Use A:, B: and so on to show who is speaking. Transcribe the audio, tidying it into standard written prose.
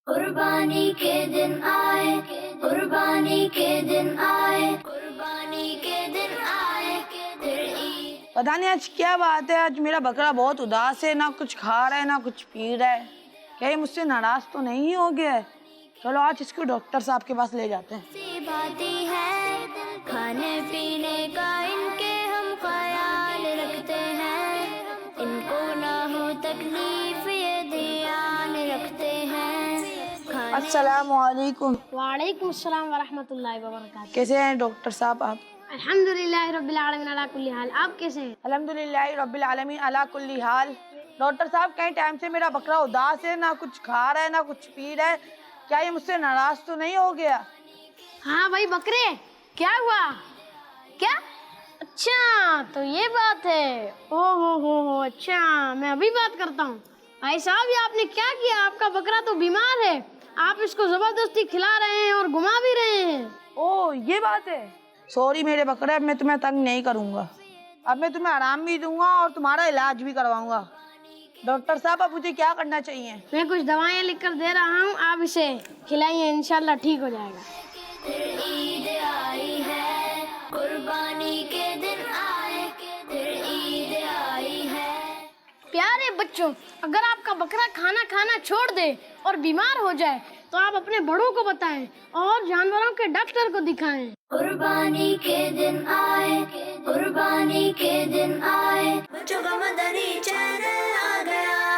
A: قربانی کے دن آئے، قربانی کے دن آئے، قربانی کے دن آئے، پھر عید۔
B: پتہ نہیں آج کیا بات ہے، آج میرا بکرا بہت اداس ہے، نہ کچھ کھا رہا ہے نہ کچھ پی رہا ہے۔ کیا یہ مجھ سے ناراض تو نہیں ہو گیا ہے؟ چلو آج اس کو ڈاکٹر صاحب کے پاس لے جاتے ہیں۔
A: سی باتیں ہے کھانے پینے کا ان کے ہم خیال رکھتے ہیں، ان کو نہ ہو تکلیف یہ دھیان رکھتے ہیں۔
B: السلام علیکم۔
C: وعلیکم السلام ورحمۃ اللہ وبرکاتہ۔
B: کیسے ہیں ڈاکٹر صاحب آپ؟
C: الحمدللہ رب العالمین علی کل حال۔ آپ کیسے ہیں؟
B: الحمدللہ رب العالمین علی کل حال۔ ڈاکٹر صاحب کئی ٹائم سے میرا بکرا اداس ہے، نہ کچھ کھا رہا ہے نہ کچھ پی رہا ہے، کیا یہ مجھ سے ناراض تو نہیں ہو گیا؟
C: ہاں بھائی بکرے، کیا ہوا؟ کیا؟ اچھا تو یہ بات ہے۔ ہو اچھا، میں ابھی بات کرتا ہوں۔ بھائی صاحب یہ آپ نے کیا کیا؟ آپ کا بکرا تو بیمار ہے، آپ اس کو زبردستی کھلا رہے ہیں اور گھما بھی رہے ہیں۔
B: اوہ یہ بات ہے، سوری میرے بکرے، اب میں تمہیں تنگ نہیں کروں گا، اب میں تمہیں آرام بھی دوں گا اور تمہارا علاج بھی کرواؤں گا۔ ڈاکٹر صاحب اب مجھے کیا کرنا چاہیے؟
C: میں کچھ دوائیں لکھ کر دے رہا ہوں، آپ اسے کھلائیے، انشاءاللہ ٹھیک ہو جائے گا۔
A: پھر عید آئی ہے، قربانی کے دن آئے، پھر عید آئی ہے۔
C: پیارے بچوں، اگر آپ کا بکرا کھانا چھوڑ دے اور بیمار ہو جائے تو آپ اپنے بڑوں کو بتائیں اور جانوروں کے ڈاکٹر کو دکھائیں۔
A: قربانی کے دن آئے، قربانی کے دن آئے، بچوں کا مدنی چینل آ گیا۔